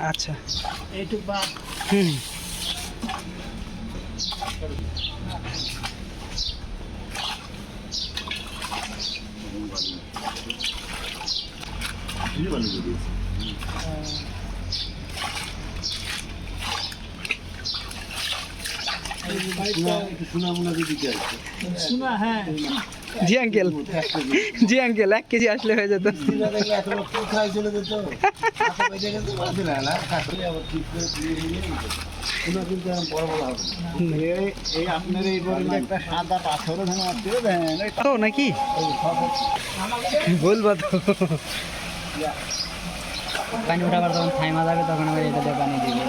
আচ্ছা এইটুক বা হুম শোনা হ্যাঁ জি আঙ্কেল, জি আঙ্কেল 1 কেজি আসলে হয়ে যেত। এই আপনার এই পরিমাণ একটা সাদা পাথরও দেন তো নাকি বলবো তো, পানি উঠাবার যখন থাইমা যাবে তখন আবার এটা দিয়ে পানি দিবে।